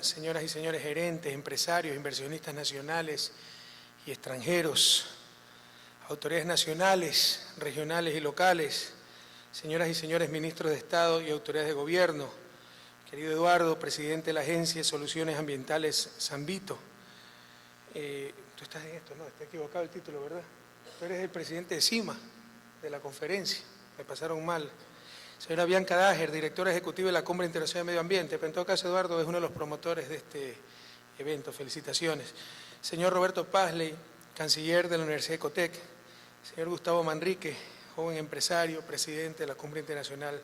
señoras y señores gerentes, empresarios, inversionistas nacionales y extranjeros, autoridades nacionales, regionales y locales, señoras y señores ministros de Estado y autoridades de gobierno, querido Eduardo, presidente de la Agencia de Soluciones Ambientales San Vito. Tú estás en esto, ¿no? Está equivocado el título, ¿verdad? Tú eres el presidente de CIMA, de la conferencia, me pasaron mal. Señora Bianca Dager, directora ejecutiva de la Cumbre Internacional de Medio Ambiente, pero en todo caso Eduardo es uno de los promotores de este evento, felicitaciones. Señor Roberto Pazley, canciller de la Universidad de Ecotec. Señor Gustavo Manrique, joven empresario, presidente de la Cumbre Internacional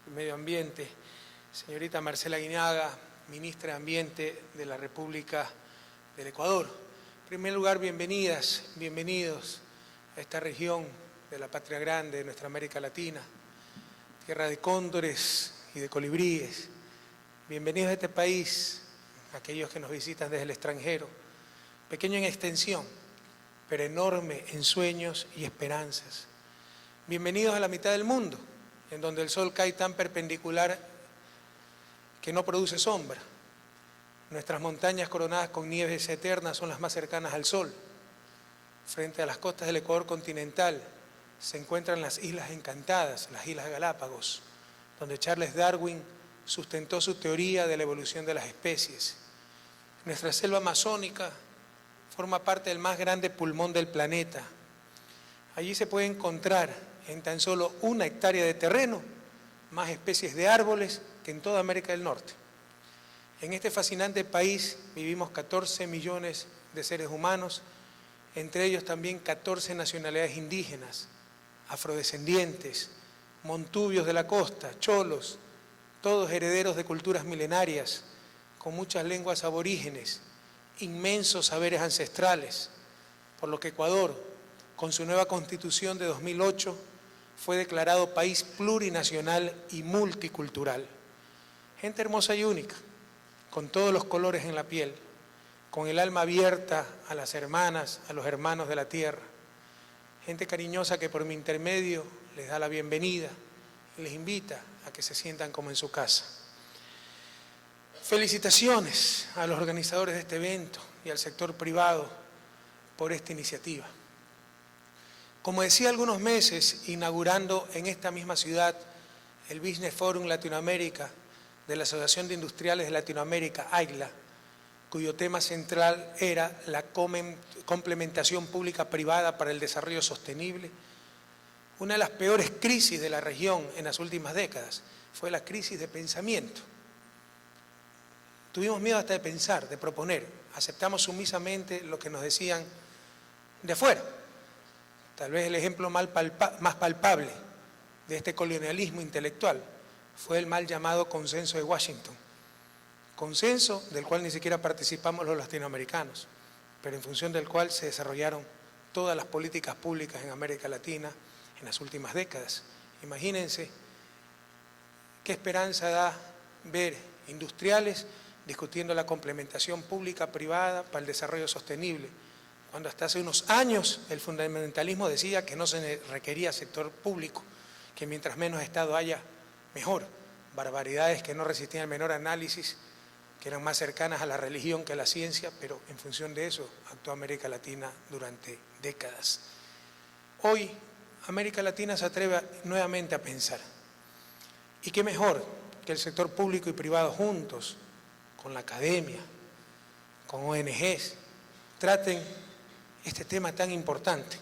de Medio Ambiente. Señorita Marcela Guinaga, ministra de Ambiente de la República del Ecuador. En primer lugar, bienvenidas, bienvenidos a esta región de la patria grande de nuestra América Latina, tierra de cóndores y de colibríes. Bienvenidos a este país, aquellos que nos visitan desde el extranjero, pequeño en extensión, pero enorme en sueños y esperanzas. Bienvenidos a la mitad del mundo, en donde el sol cae tan perpendicular que no produce sombra. Nuestras montañas coronadas con nieves eternas son las más cercanas al sol. Frente a las costas del Ecuador continental se encuentran las Islas Encantadas, las Islas Galápagos, donde Charles Darwin sustentó su teoría de la evolución de las especies. Nuestra selva amazónica forma parte del más grande pulmón del planeta. Allí se puede encontrar en tan solo 1 hectárea de terreno más especies de árboles que en toda América del Norte. En este fascinante país vivimos 14 millones de seres humanos, entre ellos también 14 nacionalidades indígenas, afrodescendientes, montubios de la costa, cholos, todos herederos de culturas milenarias, con muchas lenguas aborígenes, inmensos saberes ancestrales, por lo que Ecuador, con su nueva Constitución de 2008, fue declarado país plurinacional y multicultural. Gente hermosa y única, con todos los colores en la piel, con el alma abierta a las hermanas, a los hermanos de la tierra. Gente cariñosa que por mi intermedio les da la bienvenida y les invita a que se sientan como en su casa. Felicitaciones a los organizadores de este evento y al sector privado por esta iniciativa. Como decía algunos meses, inaugurando en esta misma ciudad el Business Forum Latinoamérica de la Asociación de Industriales de Latinoamérica, AILA, cuyo tema central era la complementación pública-privada para el desarrollo sostenible. Una de las peores crisis de la región en las últimas décadas fue la crisis de pensamiento. Tuvimos miedo hasta de pensar, de proponer. Aceptamos sumisamente lo que nos decían de afuera. Tal vez el ejemplo más palpable de este colonialismo intelectual fue el mal llamado consenso de Washington. Consenso del cual ni siquiera participamos los latinoamericanos, pero en función del cual se desarrollaron todas las políticas públicas en América Latina en las últimas décadas. Imagínense qué esperanza da ver industriales discutiendo la complementación pública-privada para el desarrollo sostenible, cuando hasta hace unos años el fundamentalismo decía que no se requería sector público, que mientras menos Estado haya, mejor. Barbaridades que no resistían el menor análisis, que eran más cercanas a la religión que a la ciencia, pero en función de eso actuó América Latina durante décadas. Hoy América Latina se atreve nuevamente a pensar. ¿Y qué mejor que el sector público y privado juntos, con la academia, con ONGs, traten este tema tan importante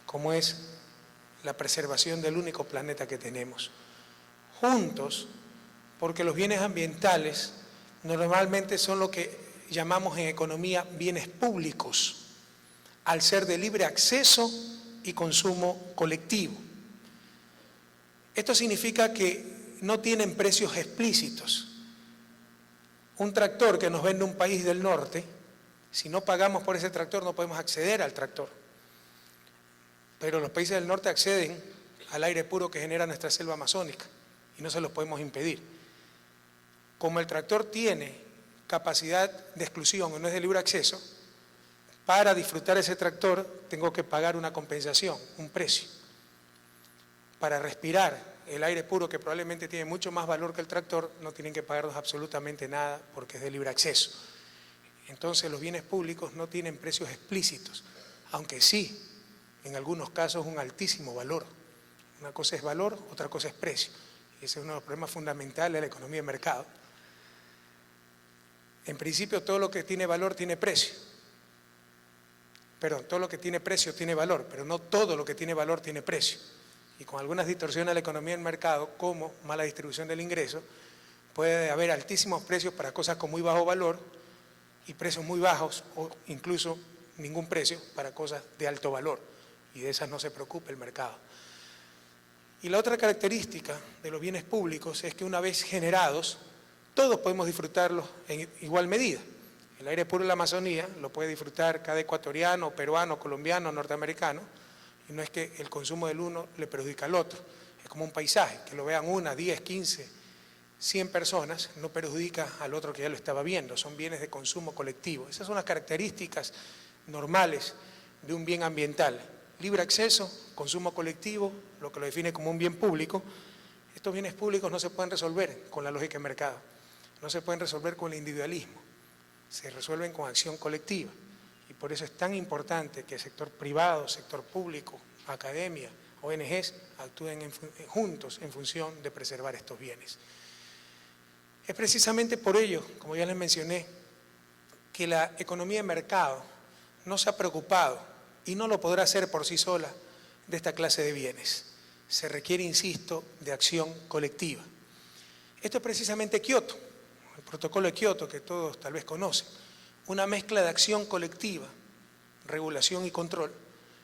como es la preservación del único planeta que tenemos? Juntos, porque los bienes ambientales normalmente son lo que llamamos en economía bienes públicos, al ser de libre acceso y consumo colectivo. Esto significa que no tienen precios explícitos. Un tractor que nos vende un país del norte, si no pagamos por ese tractor no podemos acceder al tractor. Pero los países del norte acceden al aire puro que genera nuestra selva amazónica y no se los podemos impedir. Como el tractor tiene capacidad de exclusión o no es de libre acceso, para disfrutar ese tractor tengo que pagar una compensación, un precio. Para respirar el aire puro, que probablemente tiene mucho más valor que el tractor, no tienen que pagarnos absolutamente nada porque es de libre acceso. Entonces los bienes públicos no tienen precios explícitos, aunque sí, en algunos casos, un altísimo valor. Una cosa es valor, otra cosa es precio. Y ese es uno de los problemas fundamentales de la economía de mercado. En principio, todo lo que tiene valor tiene precio. Perdón, todo lo que tiene precio tiene valor, pero no todo lo que tiene valor tiene precio. Y con algunas distorsiones de la economía del mercado, como mala distribución del ingreso, puede haber altísimos precios para cosas con muy bajo valor y precios muy bajos o incluso ningún precio para cosas de alto valor. Y de esas no se preocupa el mercado. Y la otra característica de los bienes públicos es que una vez generados, todos podemos disfrutarlos en igual medida. El aire puro de la Amazonía lo puede disfrutar cada ecuatoriano, peruano, colombiano, norteamericano, y no es que el consumo del uno le perjudica al otro. Es como un paisaje, que lo vean 1, 10, 15, 100 personas, no perjudica al otro que ya lo estaba viendo, son bienes de consumo colectivo. Esas son las características normales de un bien ambiental. Libre acceso, consumo colectivo, lo que lo define como un bien público. Estos bienes públicos no se pueden resolver con la lógica de mercado, no se pueden resolver con el individualismo. Se resuelven con acción colectiva y por eso es tan importante que el sector privado, sector público, academia, ONGs actúen juntos en función de preservar estos bienes. Es precisamente por ello, como ya les mencioné, que la economía de mercado no se ha preocupado y no lo podrá hacer por sí sola de esta clase de bienes. Se requiere, insisto, de acción colectiva. Esto es precisamente Kioto. El protocolo de Kioto, que todos tal vez conocen, una mezcla de acción colectiva, regulación y control,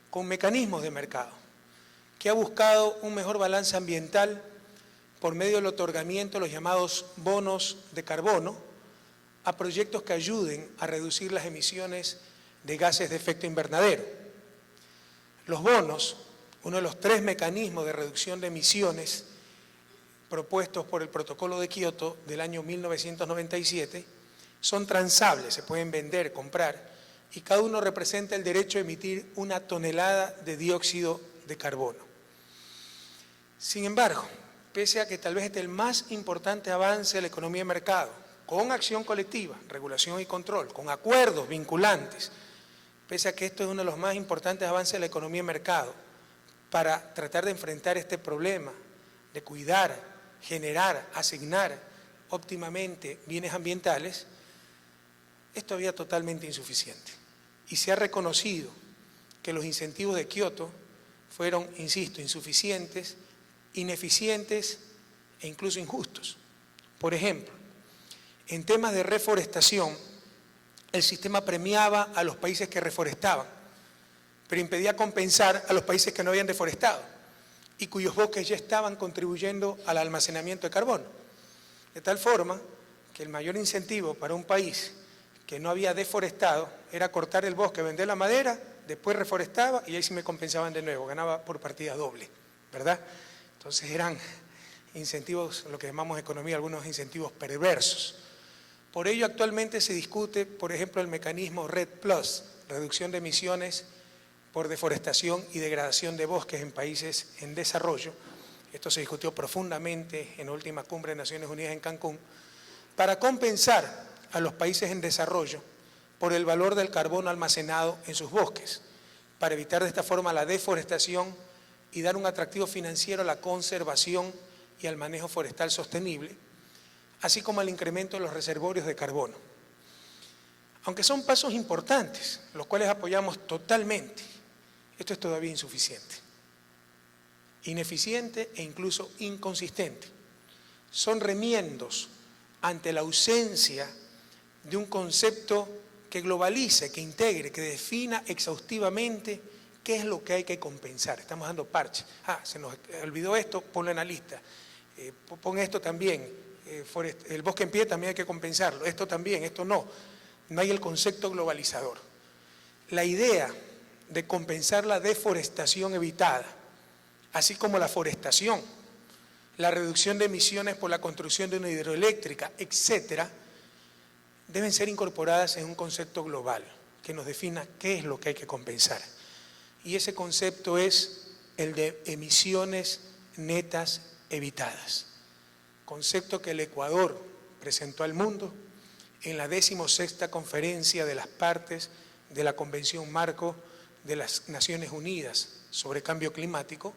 con mecanismos de mercado, que ha buscado un mejor balance ambiental por medio del otorgamiento de los llamados bonos de carbono a proyectos que ayuden a reducir las emisiones de gases de efecto invernadero. Los bonos, uno de los 3 mecanismos de reducción de emisiones propuestos por el protocolo de Kioto del año 1997, son transables, se pueden vender, comprar, y cada uno representa el derecho a emitir 1 tonelada de dióxido de carbono. Sin embargo, pese a que tal vez este es el más importante avance de la economía de mercado, con acción colectiva, regulación y control, con acuerdos vinculantes, pese a que esto es uno de los más importantes avances de la economía de mercado, para tratar de enfrentar este problema, de cuidar, generar, asignar óptimamente bienes ambientales, es todavía totalmente insuficiente. Y se ha reconocido que los incentivos de Kioto fueron, insisto, insuficientes, ineficientes e incluso injustos. Por ejemplo, en temas de reforestación, el sistema premiaba a los países que reforestaban, pero impedía compensar a los países que no habían deforestado y cuyos bosques ya estaban contribuyendo al almacenamiento de carbono. De tal forma que el mayor incentivo para un país que no había deforestado era cortar el bosque, vender la madera, después reforestaba y ahí sí me compensaban de nuevo, ganaba por partida doble, ¿verdad? Entonces eran incentivos, lo que llamamos economía, algunos incentivos perversos. Por ello actualmente se discute, por ejemplo, el mecanismo REDD+, reducción de emisiones por deforestación y degradación de bosques en países en desarrollo. Esto se discutió profundamente en la última cumbre de Naciones Unidas en Cancún, para compensar a los países en desarrollo por el valor del carbono almacenado en sus bosques, para evitar de esta forma la deforestación y dar un atractivo financiero a la conservación y al manejo forestal sostenible, así como al incremento de los reservorios de carbono. Aunque son pasos importantes, los cuales apoyamos totalmente, esto es todavía insuficiente, ineficiente e incluso inconsistente. Son remiendos ante la ausencia de un concepto que globalice, que integre, que defina exhaustivamente qué es lo que hay que compensar. Estamos dando parches. Se nos olvidó esto, ponlo en la lista. Pon esto también. El bosque en pie también hay que compensarlo. Esto también, esto no. No hay el concepto globalizador. La idea de compensar la deforestación evitada, así como la forestación, la reducción de emisiones por la construcción de una hidroeléctrica, etcétera, deben ser incorporadas en un concepto global que nos defina qué es lo que hay que compensar. Y ese concepto es el de emisiones netas evitadas, concepto que el Ecuador presentó al mundo en la 16ª Conferencia de las Partes de la Convención Marco de las Naciones Unidas sobre Cambio Climático,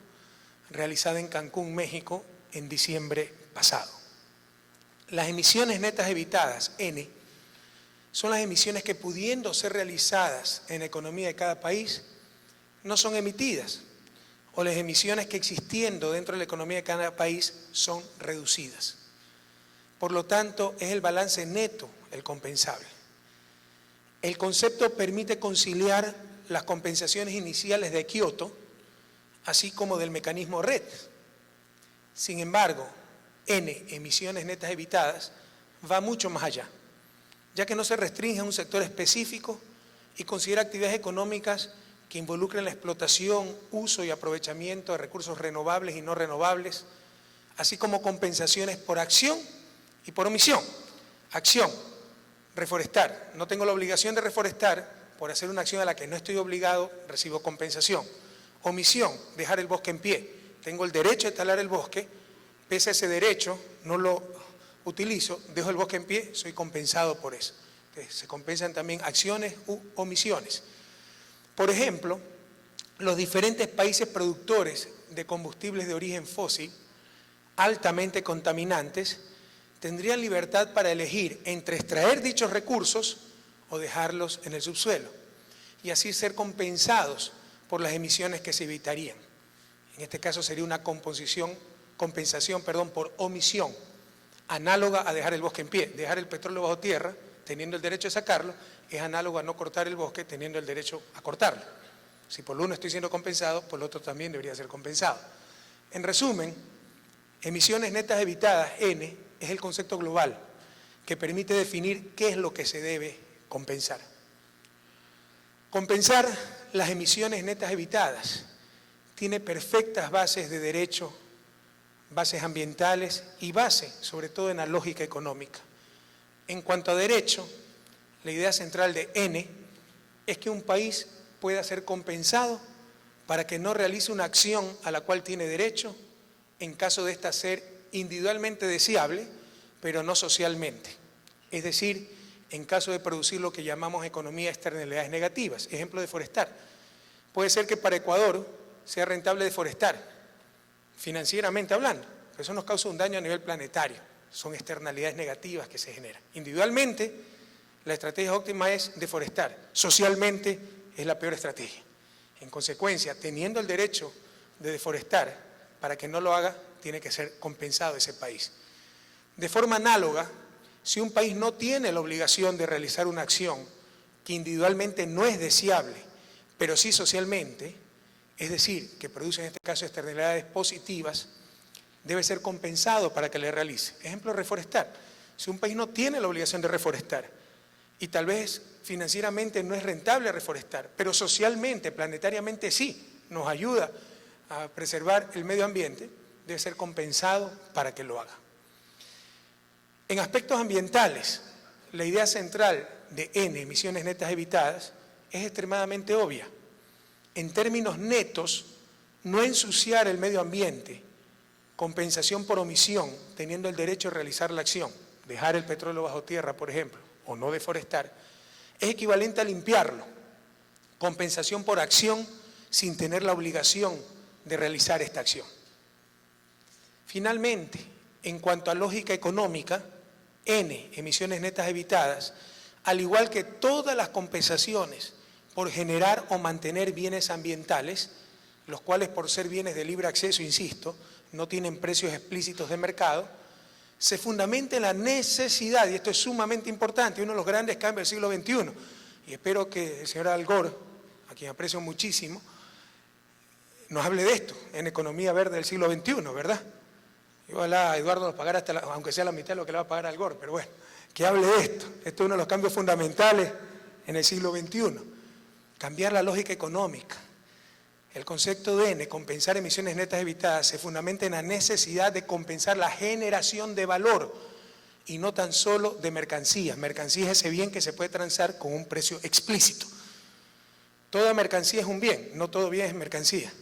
realizada en Cancún, México, en diciembre pasado. Las emisiones netas evitadas, N, son las emisiones que, pudiendo ser realizadas en la economía de cada país, no son emitidas, o las emisiones que, existiendo dentro de la economía de cada país, son reducidas. Por lo tanto, es el balance neto el compensable. El concepto permite conciliar las compensaciones iniciales de Kioto, así como del mecanismo RED. Sin embargo, N, emisiones netas evitadas, va mucho más allá, ya que no se restringe a un sector específico y considera actividades económicas que involucren la explotación, uso y aprovechamiento de recursos renovables y no renovables, así como compensaciones por acción y por omisión. Acción, reforestar. No tengo la obligación de reforestar, por hacer una acción a la que no estoy obligado, recibo compensación. Omisión, dejar el bosque en pie. Tengo el derecho de talar el bosque, pese a ese derecho, no lo utilizo, dejo el bosque en pie, soy compensado por eso. Entonces, se compensan también acciones u omisiones. Por ejemplo, los diferentes países productores de combustibles de origen fósil, altamente contaminantes, tendrían libertad para elegir entre extraer dichos recursos o dejarlos en el subsuelo, y así ser compensados por las emisiones que se evitarían. En este caso sería una compensación por omisión, análoga a dejar el bosque en pie. Dejar el petróleo bajo tierra, teniendo el derecho de sacarlo, es análogo a no cortar el bosque, teniendo el derecho a cortarlo. Si por lo uno estoy siendo compensado, por lo otro también debería ser compensado. En resumen, emisiones netas evitadas, N, es el concepto global que permite definir qué es lo que se debe compensar. Compensar las emisiones netas evitadas tiene perfectas bases de derecho, bases ambientales y base, sobre todo, en la lógica económica. En cuanto a derecho, la idea central de N es que un país pueda ser compensado para que no realice una acción a la cual tiene derecho, en caso de esta ser individualmente deseable, pero no socialmente. Es decir, en caso de producir lo que llamamos economía de externalidades negativas. Ejemplo, deforestar. Puede ser que para Ecuador sea rentable deforestar, financieramente hablando, pero eso nos causa un daño a nivel planetario. Son externalidades negativas que se generan. Individualmente, la estrategia óptima es deforestar. Socialmente, es la peor estrategia. En consecuencia, teniendo el derecho de deforestar, para que no lo haga, tiene que ser compensado ese país. De forma análoga, si un país no tiene la obligación de realizar una acción que individualmente no es deseable, pero sí socialmente, es decir, que produce en este caso externalidades positivas, debe ser compensado para que le realice. Ejemplo, reforestar. Si un país no tiene la obligación de reforestar y tal vez financieramente no es rentable reforestar, pero socialmente, planetariamente sí, nos ayuda a preservar el medio ambiente, debe ser compensado para que lo haga. En aspectos ambientales, la idea central de N, emisiones netas evitadas, es extremadamente obvia. En términos netos, no ensuciar el medio ambiente, compensación por omisión, teniendo el derecho de realizar la acción, dejar el petróleo bajo tierra, por ejemplo, o no deforestar, es equivalente a limpiarlo, compensación por acción sin tener la obligación de realizar esta acción. Finalmente, en cuanto a lógica económica, N, emisiones netas evitadas, al igual que todas las compensaciones por generar o mantener bienes ambientales, los cuales por ser bienes de libre acceso, insisto, no tienen precios explícitos de mercado, se fundamenta en la necesidad, y esto es sumamente importante, uno de los grandes cambios del siglo XXI, y espero que el señor Al Gore, a quien aprecio muchísimo, nos hable de esto, en economía verde del siglo XXI, ¿verdad? Ojalá Eduardo nos pagara aunque sea la mitad de lo que le va a pagar Al Gore, pero bueno, que hable de esto. Esto es uno de los cambios fundamentales en el siglo XXI. Cambiar la lógica económica. El concepto de N, compensar emisiones netas evitadas, se fundamenta en la necesidad de compensar la generación de valor y no tan solo de mercancía. Mercancía es ese bien que se puede transar con un precio explícito. Toda mercancía es un bien, no todo bien es mercancía.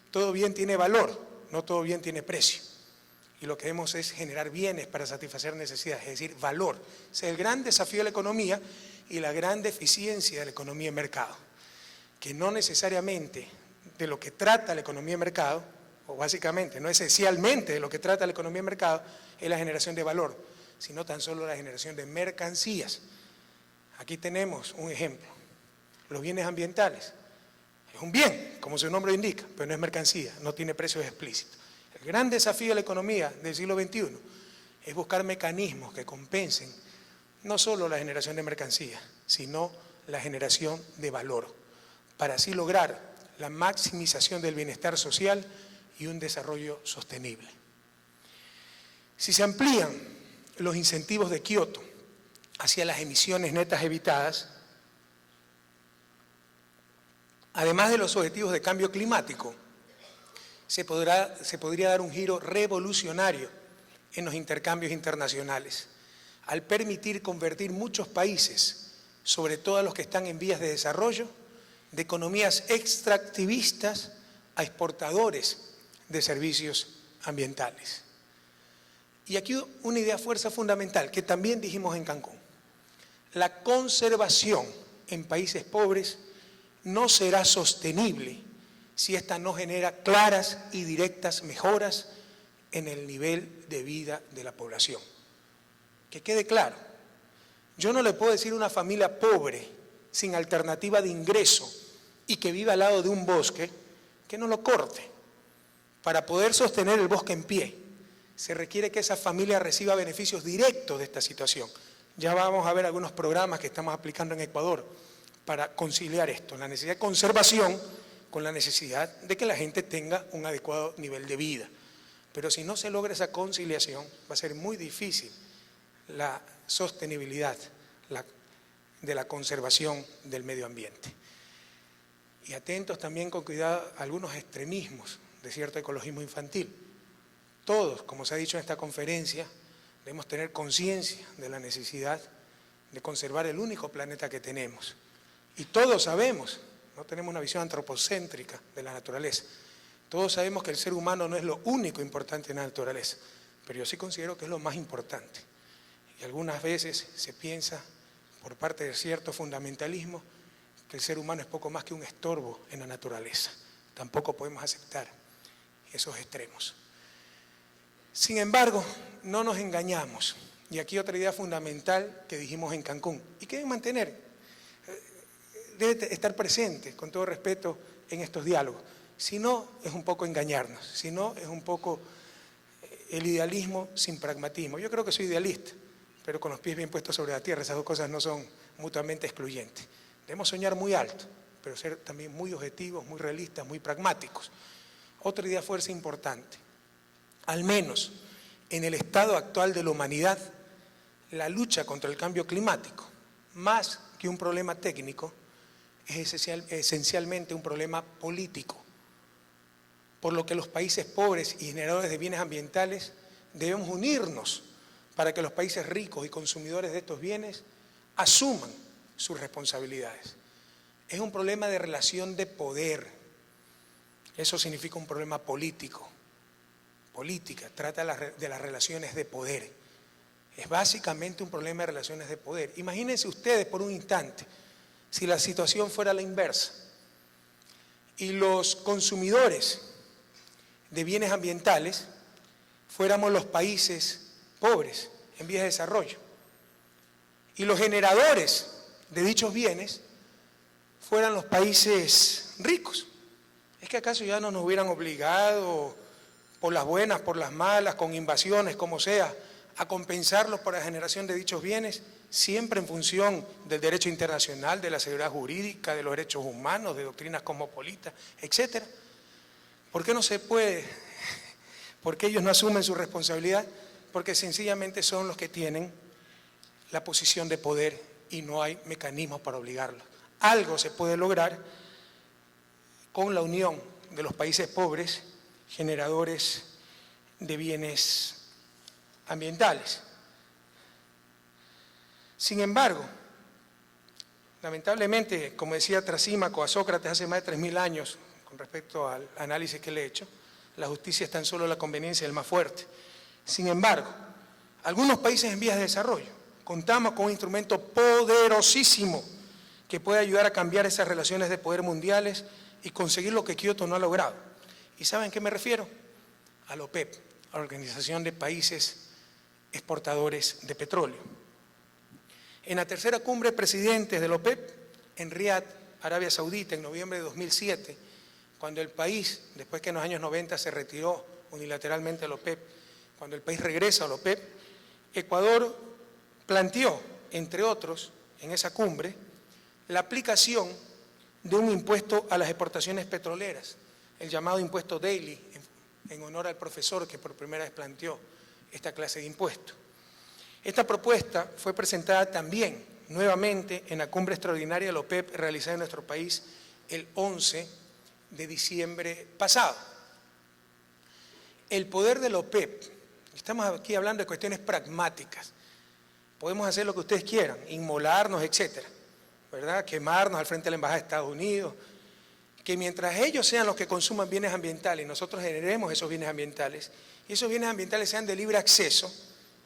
Todo bien tiene valor, no todo bien tiene precio. y lo que debemos es generar bienes para satisfacer necesidades, es decir, valor. Ese es el gran desafío de la economía y la gran deficiencia de la economía de mercado, que no necesariamente de lo que trata la economía de mercado, o básicamente, no esencialmente de lo que trata la economía de mercado, es la generación de valor, sino tan solo la generación de mercancías. Aquí tenemos un ejemplo, los bienes ambientales. Es un bien, como su nombre indica, pero no es mercancía, no tiene precios explícitos. El gran desafío de la economía del siglo XXI es buscar mecanismos que compensen no solo la generación de mercancías, sino la generación de valor, para así lograr la maximización del bienestar social y un desarrollo sostenible. Si se amplían los incentivos de Kioto hacia las emisiones netas evitadas, además de los objetivos de cambio climático, se podría dar un giro revolucionario en los intercambios internacionales, al permitir convertir muchos países, sobre todo los que están en vías de desarrollo, de economías extractivistas a exportadores de servicios ambientales. Y aquí una idea fuerza fundamental que también dijimos en Cancún. La conservación en países pobres no será sostenible si ésta no genera claras y directas mejoras en el nivel de vida de la población. Que quede claro, yo no le puedo decir a una familia pobre, sin alternativa de ingreso y que viva al lado de un bosque, que no lo corte. Para poder sostener el bosque en pie, se requiere que esa familia reciba beneficios directos de esta situación. Ya vamos a ver algunos programas que estamos aplicando en Ecuador para conciliar esto, la necesidad de conservación con la necesidad de que la gente tenga un adecuado nivel de vida. Pero si no se logra esa conciliación, va a ser muy difícil la sostenibilidad de la conservación del medio ambiente. Y atentos también con cuidado a algunos extremismos de cierto ecologismo infantil. Todos, como se ha dicho en esta conferencia, debemos tener conciencia de la necesidad de conservar el único planeta que tenemos. Y todos sabemos, no tenemos una visión antropocéntrica de la naturaleza, todos sabemos que el ser humano no es lo único importante en la naturaleza, pero yo sí considero que es lo más importante. Y algunas veces se piensa, por parte de cierto fundamentalismo, que el ser humano es poco más que un estorbo en la naturaleza. Tampoco podemos aceptar esos extremos. Sin embargo, no nos engañamos. Y aquí otra idea fundamental que dijimos en Cancún y que debe mantener, debe estar presente, con todo respeto, en estos diálogos. Si no, es un poco engañarnos. Si no, es un poco el idealismo sin pragmatismo. Yo creo que soy idealista, pero con los pies bien puestos sobre la tierra. Esas dos cosas no son mutuamente excluyentes. Debemos soñar muy alto, pero ser también muy objetivos, muy realistas, muy pragmáticos. Otra idea fuerza importante. Al menos en el estado actual de la humanidad, la lucha contra el cambio climático, más que un problema técnico, es esencialmente un problema político. Por lo que los países pobres y generadores de bienes ambientales debemos unirnos para que los países ricos y consumidores de estos bienes asuman sus responsabilidades. Es un problema de relación de poder. Eso significa un problema político. Política, trata de las relaciones de poder. Es básicamente un problema de relaciones de poder. Imagínense ustedes por un instante si la situación fuera la inversa y los consumidores de bienes ambientales fuéramos los países pobres en vías de desarrollo y los generadores de dichos bienes fueran los países ricos. ¿Es que acaso ya no nos hubieran obligado por las buenas, por las malas, con invasiones, como sea, a compensarlos por la generación de dichos bienes, siempre en función del derecho internacional, de la seguridad jurídica, de los derechos humanos, de doctrinas cosmopolitas, etcétera? ¿Por qué no se puede? ¿Por qué ellos no asumen su responsabilidad? Porque sencillamente son los que tienen la posición de poder y no hay mecanismos para obligarlos. Algo se puede lograr con la unión de los países pobres, generadores de bienes ambientales. Sin embargo, lamentablemente, como decía Trasímaco a Sócrates hace más de 3000 años, con respecto al análisis que le he hecho, la justicia es tan solo la conveniencia del más fuerte. Sin embargo, algunos países en vías de desarrollo contamos con un instrumento poderosísimo que puede ayudar a cambiar esas relaciones de poder mundiales y conseguir lo que Kioto no ha logrado. ¿Y saben a qué me refiero? A la OPEP, a la Organización de Países Exportadores de Petróleo. En la tercera cumbre de presidentes de la OPEP, en Riad, Arabia Saudita, en noviembre de 2007, cuando el país, después que en los años 90 se retiró unilateralmente de la OPEP, cuando el país regresa a la OPEP, Ecuador planteó, entre otros, en esa cumbre, la aplicación de un impuesto a las exportaciones petroleras, el llamado impuesto Daly, en honor al profesor que por primera vez planteó esta clase de impuesto. Esta propuesta fue presentada también, nuevamente, en la cumbre extraordinaria de la OPEP realizada en nuestro país el 11 de diciembre pasado. El poder de la OPEP, estamos aquí hablando de cuestiones pragmáticas, podemos hacer lo que ustedes quieran, inmolarnos, etcétera, ¿verdad? Quemarnos al frente de la Embajada de Estados Unidos, que mientras ellos sean los que consuman bienes ambientales y nosotros generemos esos bienes ambientales, y esos bienes ambientales sean de libre acceso,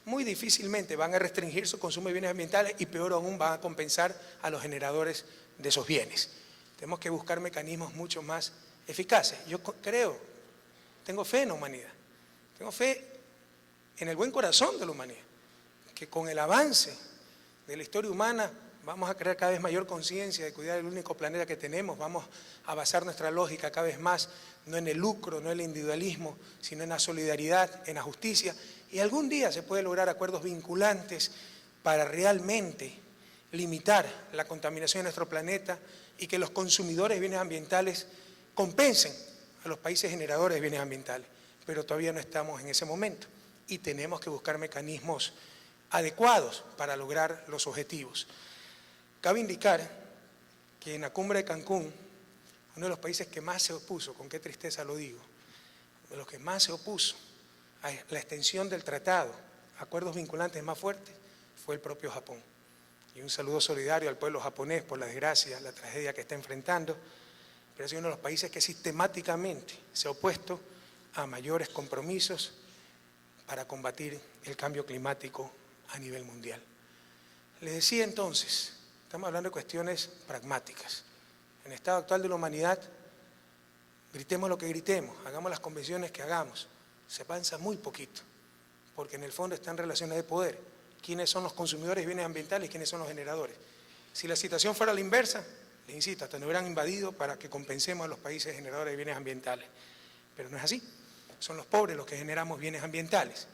muy difícilmente van a restringir su consumo de bienes ambientales y peor aún van a compensar a los generadores de esos bienes. Tenemos que buscar mecanismos mucho más eficaces. Yo creo, tengo fe en la humanidad, tengo fe en el buen corazón de la humanidad, que con el avance de la historia humana vamos a crear cada vez mayor conciencia de cuidar el único planeta que tenemos, vamos a basar nuestra lógica cada vez más, no en el lucro, no en el individualismo, sino en la solidaridad, en la justicia, y algún día se puede lograr acuerdos vinculantes para realmente limitar la contaminación de nuestro planeta y que los consumidores de bienes ambientales compensen a los países generadores de bienes ambientales, pero todavía no estamos en ese momento y tenemos que buscar mecanismos adecuados para lograr los objetivos. Cabe indicar que en la cumbre de Cancún, uno de los países que más se opuso, con qué tristeza lo digo, de los que más se opuso a la extensión del tratado, acuerdos vinculantes más fuertes, fue el propio Japón. Y un saludo solidario al pueblo japonés por la desgracia, la tragedia que está enfrentando, pero es uno de los países que sistemáticamente se ha opuesto a mayores compromisos para combatir el cambio climático a nivel mundial. Les decía entonces, estamos hablando de cuestiones pragmáticas. En el estado actual de la humanidad, gritemos lo que gritemos, hagamos las convenciones que hagamos, se avanza muy poquito, porque en el fondo están relaciones de poder. ¿Quiénes son los consumidores de bienes ambientales y quiénes son los generadores? Si la situación fuera la inversa, les insisto, hasta nos hubieran invadido para que compensemos a los países generadores de bienes ambientales. Pero no es así, son los pobres los que generamos bienes ambientales.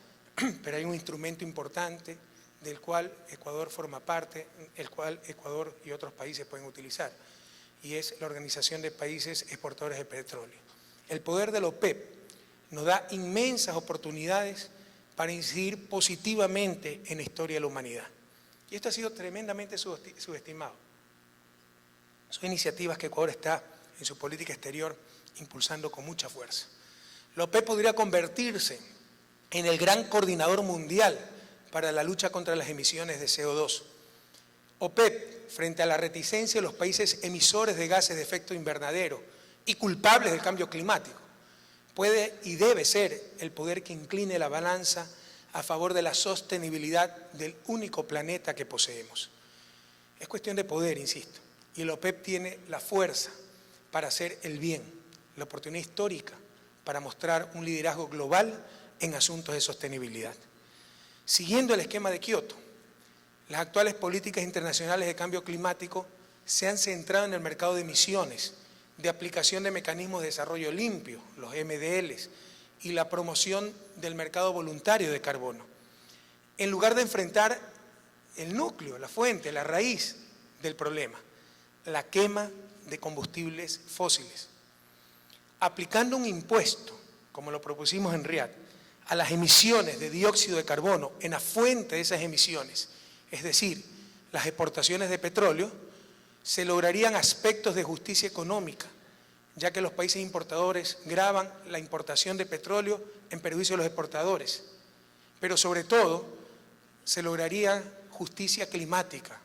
Pero hay un instrumento importante del cual Ecuador forma parte, el cual Ecuador y otros países pueden utilizar, y es la Organización de Países Exportadores de Petróleo. El poder de la OPEP nos da inmensas oportunidades para incidir positivamente en la historia de la humanidad. Y esto ha sido tremendamente subestimado. Son iniciativas que Ecuador está en su política exterior impulsando con mucha fuerza. La OPEP podría convertirse en el gran coordinador mundial para la lucha contra las emisiones de CO2. OPEP, frente a la reticencia de los países emisores de gases de efecto invernadero y culpables del cambio climático, puede y debe ser el poder que incline la balanza a favor de la sostenibilidad del único planeta que poseemos. Es cuestión de poder, insisto, y la OPEP tiene la fuerza para hacer el bien, la oportunidad histórica para mostrar un liderazgo global en asuntos de sostenibilidad. Siguiendo el esquema de Kioto, las actuales políticas internacionales de cambio climático se han centrado en el mercado de emisiones, de aplicación de mecanismos de desarrollo limpio, los MDLs, y la promoción del mercado voluntario de carbono, en lugar de enfrentar el núcleo, la fuente, la raíz del problema, la quema de combustibles fósiles. Aplicando un impuesto, como lo propusimos en Riad, a las emisiones de dióxido de carbono en la fuente de esas emisiones, es decir, las exportaciones de petróleo, se lograrían aspectos de justicia económica, ya que los países importadores gravan la importación de petróleo en perjuicio de los exportadores. Pero sobre todo, se lograría justicia climática,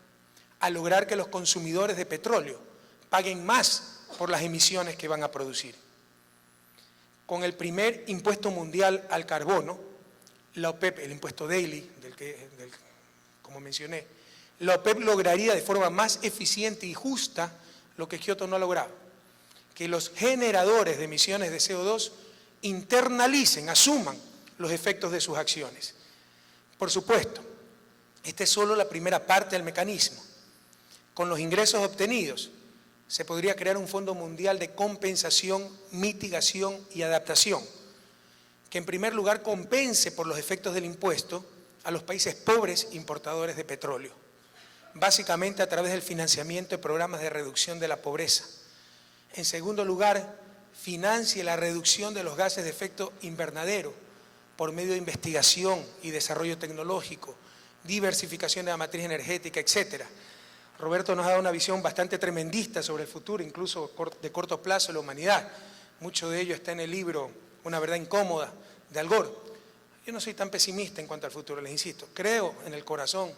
al lograr que los consumidores de petróleo paguen más por las emisiones que van a producir. Con el primer impuesto mundial al carbono, la OPEP, el impuesto daily, como mencioné, la OPEP lograría de forma más eficiente y justa lo que Kioto no ha logrado, que los generadores de emisiones de CO2 internalicen, asuman los efectos de sus acciones. Por supuesto, esta es solo la primera parte del mecanismo. Con los ingresos obtenidos, se podría crear un Fondo Mundial de Compensación, Mitigación y Adaptación, que en primer lugar compense por los efectos del impuesto a los países pobres importadores de petróleo, básicamente a través del financiamiento de programas de reducción de la pobreza. En segundo lugar, financie la reducción de los gases de efecto invernadero por medio de investigación y desarrollo tecnológico, diversificación de la matriz energética, etcétera. Roberto nos ha dado una visión bastante tremendista sobre el futuro, incluso de corto plazo de la humanidad. Mucho de ello está en el libro Una verdad incómoda, de Al Gore. Yo no soy tan pesimista en cuanto al futuro, les insisto. Creo en el corazón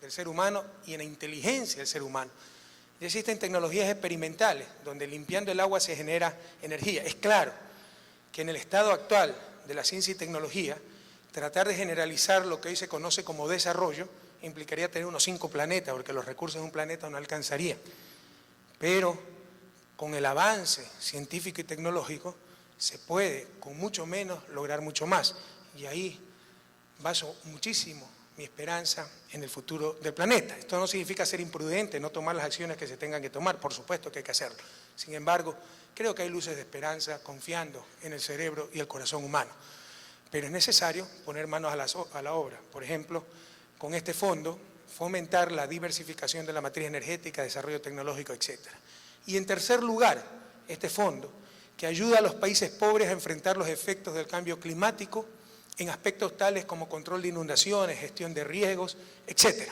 del ser humano y en la inteligencia del ser humano. Y existen tecnologías experimentales donde limpiando el agua se genera energía. Es claro que en el estado actual de la ciencia y tecnología, tratar de generalizar lo que hoy se conoce como desarrollo implicaría tener unos 5 planetas, porque los recursos de un planeta no alcanzarían. Pero con el avance científico y tecnológico se puede, con mucho menos, lograr mucho más. Y ahí baso muchísimo mi esperanza en el futuro del planeta. Esto no significa ser imprudente, no tomar las acciones que se tengan que tomar, por supuesto que hay que hacerlo. Sin embargo, creo que hay luces de esperanza confiando en el cerebro y el corazón humano. Pero es necesario poner manos a la obra. Por ejemplo, con este fondo, fomentar la diversificación de la matriz energética, desarrollo tecnológico, etc. Y en tercer lugar, este fondo, que ayuda a los países pobres a enfrentar los efectos del cambio climático en aspectos tales como control de inundaciones, gestión de riesgos, etc.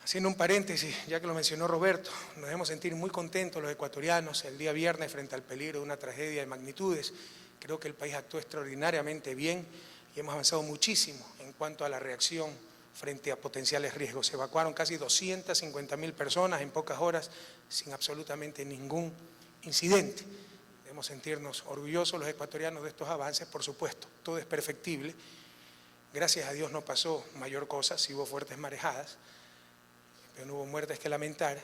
Haciendo un paréntesis, ya que lo mencionó Roberto, nos debemos sentir muy contentos los ecuatorianos el día viernes frente al peligro de una tragedia de magnitudes. Creo que el país actuó extraordinariamente bien y hemos avanzado muchísimo en cuanto a la reacción frente a potenciales riesgos. Se evacuaron casi 250.000 personas en pocas horas sin absolutamente ningún incidente. Debemos sentirnos orgullosos los ecuatorianos de estos avances, por supuesto, todo es perfectible. Gracias a Dios no pasó mayor cosa, sí hubo fuertes marejadas, pero no hubo muertes que lamentar,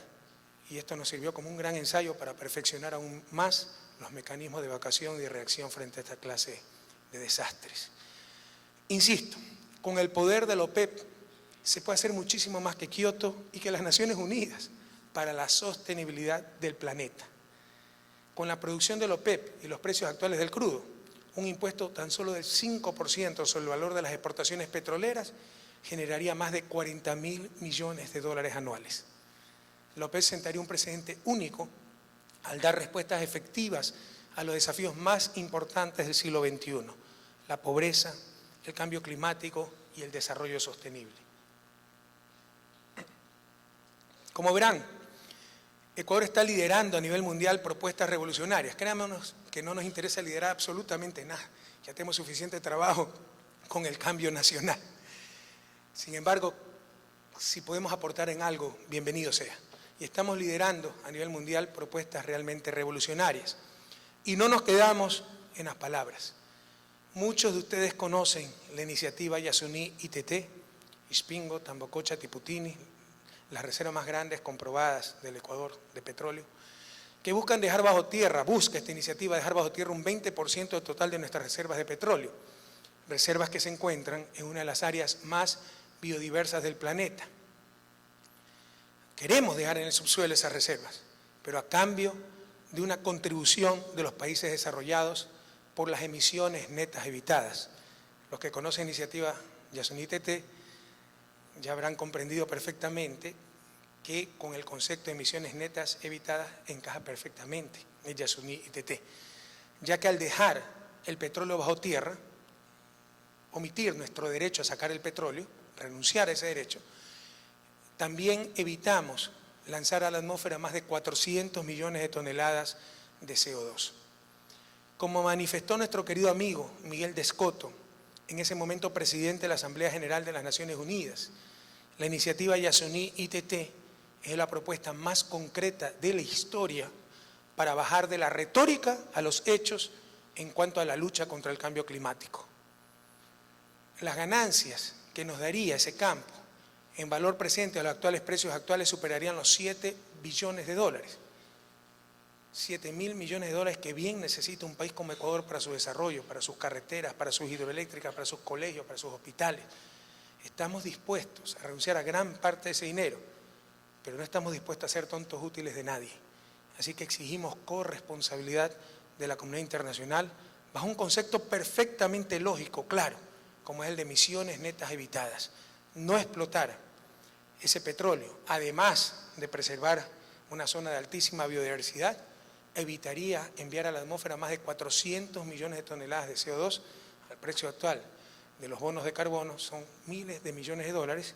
y esto nos sirvió como un gran ensayo para perfeccionar aún más los mecanismos de evacuación y de reacción frente a esta clase de desastres. Insisto, con el poder de la OPEP se puede hacer muchísimo más que Kioto y que las Naciones Unidas para la sostenibilidad del planeta. Con la producción de la OPEP y los precios actuales del crudo, un impuesto tan solo del 5% sobre el valor de las exportaciones petroleras generaría más de 40.000 millones de dólares anuales. La OPEP sentaría un precedente único al dar respuestas efectivas a los desafíos más importantes del siglo XXI, la pobreza, el cambio climático y el desarrollo sostenible. Como verán, Ecuador está liderando a nivel mundial propuestas revolucionarias. Créannos que no nos interesa liderar absolutamente nada, ya tenemos suficiente trabajo con el cambio nacional. Sin embargo, si podemos aportar en algo, bienvenido sea. Y estamos liderando a nivel mundial propuestas realmente revolucionarias. Y no nos quedamos en las palabras. Muchos de ustedes conocen la iniciativa Yasuní ITT, Ispingo, Tambococha, Tiputini, las reservas más grandes comprobadas del Ecuador de petróleo, que busca esta iniciativa dejar bajo tierra un 20% del total de nuestras reservas de petróleo, reservas que se encuentran en una de las áreas más biodiversas del planeta. Queremos dejar en el subsuelo esas reservas, pero a cambio de una contribución de los países desarrollados por las emisiones netas evitadas. Los que conocen la iniciativa Yasuní ITT ya habrán comprendido perfectamente que con el concepto de emisiones netas evitadas encaja perfectamente el Yasuní ITT, ya que al dejar el petróleo bajo tierra, omitir nuestro derecho a sacar el petróleo, renunciar a ese derecho, también evitamos lanzar a la atmósfera más de 400 millones de toneladas de CO2. Como manifestó nuestro querido amigo Miguel de Escoto, en ese momento presidente de la Asamblea General de las Naciones Unidas, la iniciativa Yasuní ITT es la propuesta más concreta de la historia para bajar de la retórica a los hechos en cuanto a la lucha contra el cambio climático. las ganancias que nos daría ese campo en valor presente a los actuales precios actuales superarían los 7 billones de dólares. 7.000 millones de dólares que bien necesita un país como Ecuador para su desarrollo, para sus carreteras, para sus hidroeléctricas, para sus colegios, para sus hospitales. Estamos dispuestos a renunciar a gran parte de ese dinero, pero no estamos dispuestos a ser tontos útiles de nadie. Así que exigimos corresponsabilidad de la comunidad internacional bajo un concepto perfectamente lógico, claro, como es el de emisiones netas evitadas. No explotar ese petróleo, además de preservar una zona de altísima biodiversidad, evitaría enviar a la atmósfera más de 400 millones de toneladas de CO2 al precio actual de los bonos de carbono. Son miles de millones de dólares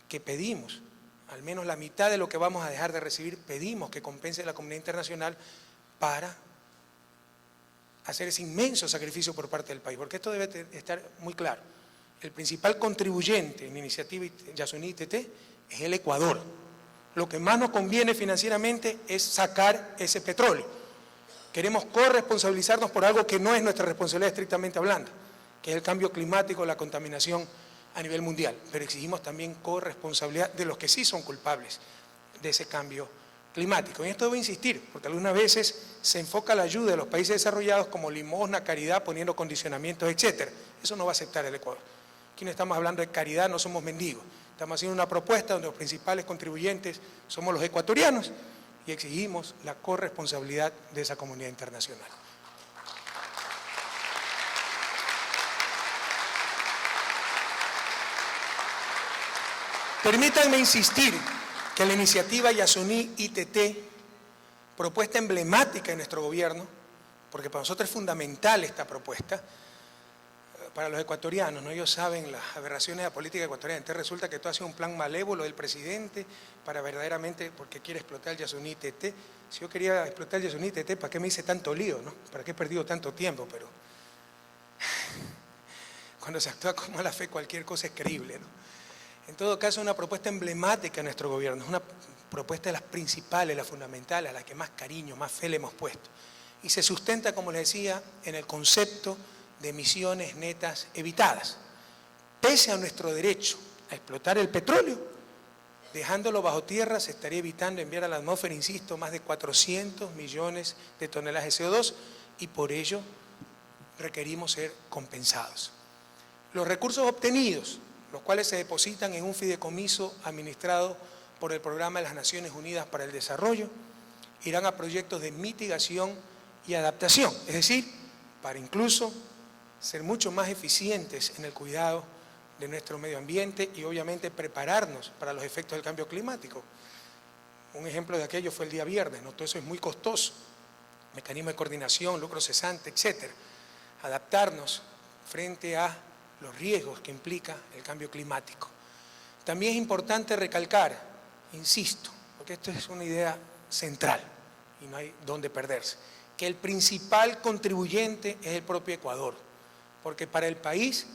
que pedimos, al menos la mitad de lo que vamos a dejar de recibir, pedimos que compense la comunidad internacional para hacer ese inmenso sacrificio por parte del país, porque esto debe estar muy claro. El principal contribuyente en la iniciativa Yasuní-ITT es el Ecuador. Lo que más nos conviene financieramente es sacar ese petróleo. Queremos corresponsabilizarnos por algo que no es nuestra responsabilidad estrictamente hablando, que es el cambio climático, la contaminación a nivel mundial, pero exigimos también corresponsabilidad de los que sí son culpables de ese cambio climático. Y esto debo insistir, porque algunas veces se enfoca la ayuda de los países desarrollados como limosna, caridad, poniendo condicionamientos, etcétera. Eso no va a aceptar el Ecuador. Aquí no estamos hablando de caridad, no somos mendigos. Estamos haciendo una propuesta donde los principales contribuyentes somos los ecuatorianos y exigimos la corresponsabilidad de esa comunidad internacional. Permítanme insistir que la iniciativa Yasuní-ITT, propuesta emblemática de nuestro gobierno, porque para nosotros es fundamental esta propuesta, para los ecuatorianos, ¿no? Ellos saben las aberraciones de la política ecuatoriana. Entonces resulta que todo ha sido un plan malévolo del presidente para verdaderamente, porque quiere explotar el Yasuní-ITT. Si yo quería explotar el Yasuní-ITT, ¿para qué me hice tanto lío, no? ¿Para qué he perdido tanto tiempo? Pero cuando se actúa con mala fe, cualquier cosa es creíble, ¿no? En todo caso, es una propuesta emblemática de nuestro gobierno, es una propuesta de las principales, las fundamentales, a las que más cariño, más fe le hemos puesto. Y se sustenta, como les decía, en el concepto de emisiones netas evitadas. Pese a nuestro derecho a explotar el petróleo, dejándolo bajo tierra se estaría evitando enviar a la atmósfera, insisto, más de 400 millones de toneladas de CO2 y por ello requerimos ser compensados. Los recursos obtenidos, los cuales se depositan en un fideicomiso administrado por el Programa de las Naciones Unidas para el Desarrollo, irán a proyectos de mitigación y adaptación, es decir, para incluso ser mucho más eficientes en el cuidado de nuestro medio ambiente y obviamente prepararnos para los efectos del cambio climático. Un ejemplo de aquello fue el día viernes, ¿no? Todo eso es muy costoso, mecanismo de coordinación, lucro cesante, etcétera. Adaptarnos frente a los riesgos que implica el cambio climático. También es importante recalcar, insisto, porque esto es una idea central y no hay dónde perderse, que el principal contribuyente es el propio Ecuador, porque para el país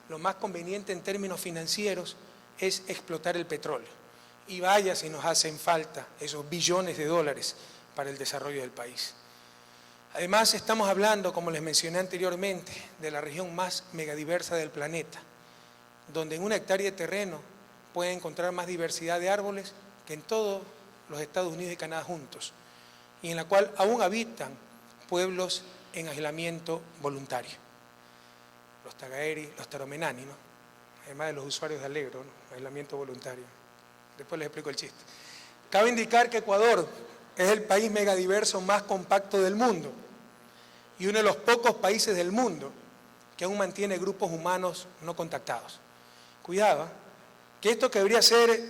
lo más conveniente en términos financieros es explotar el petróleo. Y vaya si nos hacen falta esos billones de dólares para el desarrollo del país. Además, estamos hablando, como les mencioné anteriormente, de la región más megadiversa del planeta, donde en una hectárea de terreno pueden encontrar más diversidad de árboles que en todos los Estados Unidos y Canadá juntos, y en la cual aún habitan pueblos en aislamiento voluntario. Los tagaeri, los taromenani, ¿no? Además de los usuarios de Alegro, ¿no? Aislamiento voluntario. Después les explico el chiste. Cabe indicar que Ecuador es el país megadiverso más compacto del mundo y uno de los pocos países del mundo que aún mantiene grupos humanos no contactados. Cuidado, que esto que debería ser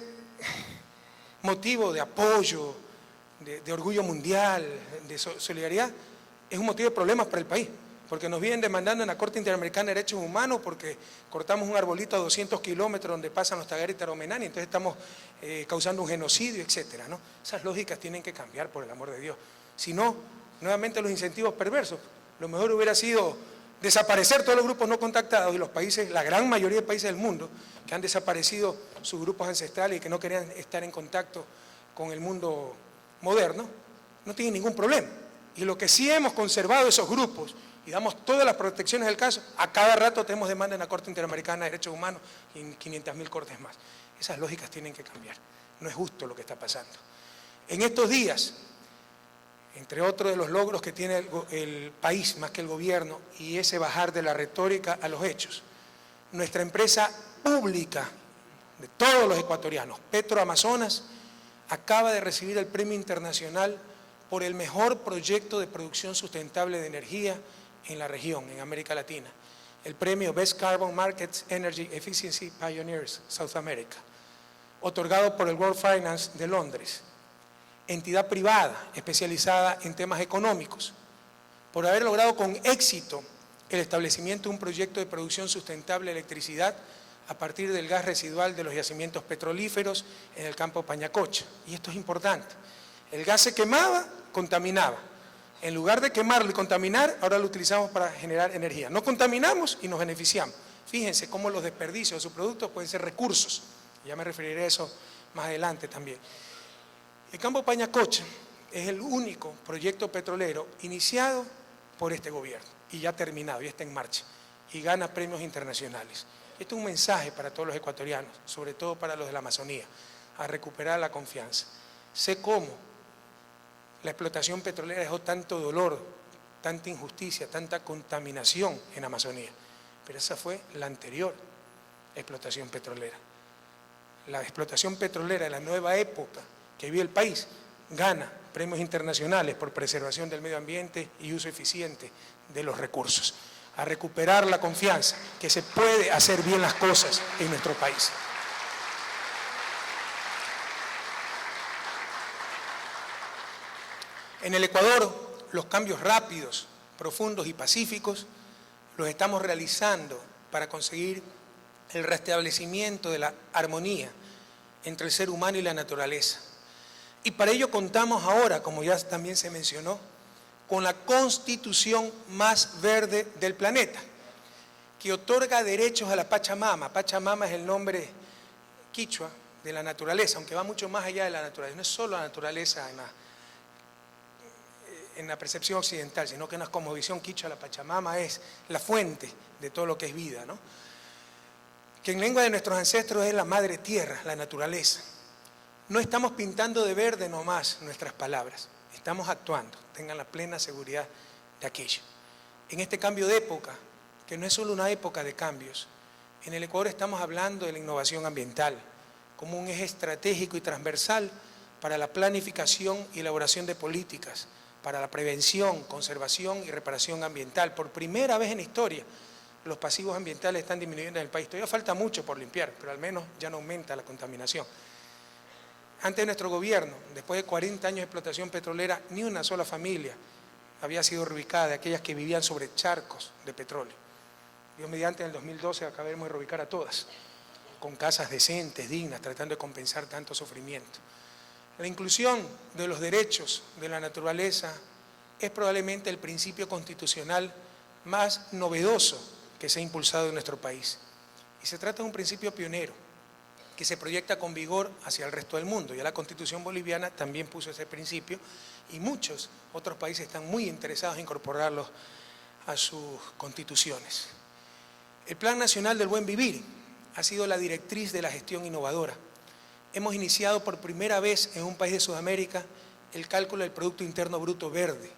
motivo de apoyo, de orgullo mundial, de solidaridad, es un motivo de problemas para el país, porque nos vienen demandando en la Corte Interamericana de Derechos Humanos porque cortamos un arbolito a 200 kilómetros donde pasan los tagaeri y taromenani, entonces estamos causando un genocidio, etcétera, ¿no? Esas lógicas tienen que cambiar, por el amor de Dios. Si no, nuevamente los incentivos perversos. Lo mejor hubiera sido desaparecer todos los grupos no contactados y los países, la gran mayoría de países del mundo, que han desaparecido sus grupos ancestrales y que no querían estar en contacto con el mundo moderno, no tienen ningún problema. Y lo que sí hemos conservado esos grupos y damos todas las protecciones del caso, a cada rato tenemos demanda en la Corte Interamericana de Derechos Humanos y en 500.000 cortes más. Esas lógicas tienen que cambiar. No es justo lo que está pasando. En estos días, entre otros de los logros que tiene el país más que el gobierno, y ese bajar de la retórica a los hechos, nuestra empresa pública de todos los ecuatorianos, Petroamazonas, acaba de recibir el Premio Internacional por el mejor proyecto de producción sustentable de energía en la región, en América Latina. El premio Best Carbon Markets Energy Efficiency Pioneers, South America, otorgado por el World Finance de Londres, entidad privada especializada en temas económicos, por haber logrado con éxito el establecimiento de un proyecto de producción sustentable de electricidad a partir del gas residual de los yacimientos petrolíferos en el campo Pañacocha. Y esto es importante. El gas se quemaba, contaminaba. En lugar de quemarlo y contaminar, ahora lo utilizamos para generar energía. No contaminamos y nos beneficiamos. Fíjense cómo los desperdicios de sus productos pueden ser recursos. Ya me referiré a eso más adelante también. El campo Pañacocha es el único proyecto petrolero iniciado por este gobierno y ya terminado, ya está en marcha y gana premios internacionales. Esto es un mensaje para todos los ecuatorianos, sobre todo para los de la Amazonía, a recuperar la confianza. Sé cómo la explotación petrolera dejó tanto dolor, tanta injusticia, tanta contaminación en Amazonía, pero esa fue la anterior explotación petrolera. La explotación petrolera de la nueva época que vive el país gana premios internacionales por preservación del medio ambiente y uso eficiente de los recursos. A recuperar la confianza que se puede hacer bien las cosas en nuestro país. En el Ecuador, los cambios rápidos, profundos y pacíficos los estamos realizando para conseguir el restablecimiento de la armonía entre el ser humano y la naturaleza. Y para ello contamos ahora, como ya también se mencionó, con la constitución más verde del planeta, que otorga derechos a la Pachamama. Pachamama es el nombre quichua de la naturaleza, aunque va mucho más allá de la naturaleza. No es solo la naturaleza en la percepción occidental, sino que en la cosmovisión quichua la Pachamama es la fuente de todo lo que es vida, ¿no? Que en lengua de nuestros ancestros es la madre tierra, la naturaleza. No estamos pintando de verde nomás nuestras palabras, estamos actuando, tengan la plena seguridad de aquello. En este cambio de época, que no es solo una época de cambios, en el Ecuador estamos hablando de la innovación ambiental como un eje estratégico y transversal para la planificación y elaboración de políticas, para la prevención, conservación y reparación ambiental. Por primera vez en la historia, los pasivos ambientales están disminuyendo en el país. Todavía falta mucho por limpiar, pero al menos ya no aumenta la contaminación. Antes de nuestro gobierno, después de 40 años de explotación petrolera, ni una sola familia había sido reubicada de aquellas que vivían sobre charcos de petróleo. Dios mediante, en el 2012 acabaremos de reubicar a todas, con casas decentes, dignas, tratando de compensar tanto sufrimiento. La inclusión de los derechos de la naturaleza es probablemente el principio constitucional más novedoso que se ha impulsado en nuestro país. Y se trata de un principio pionero, que se proyecta con vigor hacia el resto del mundo. Ya la Constitución boliviana también puso ese principio y muchos otros países están muy interesados en incorporarlos a sus constituciones. El Plan Nacional del Buen Vivir ha sido la directriz de la gestión innovadora. Hemos iniciado por primera vez en un país de Sudamérica el cálculo del Producto Interno Bruto verde.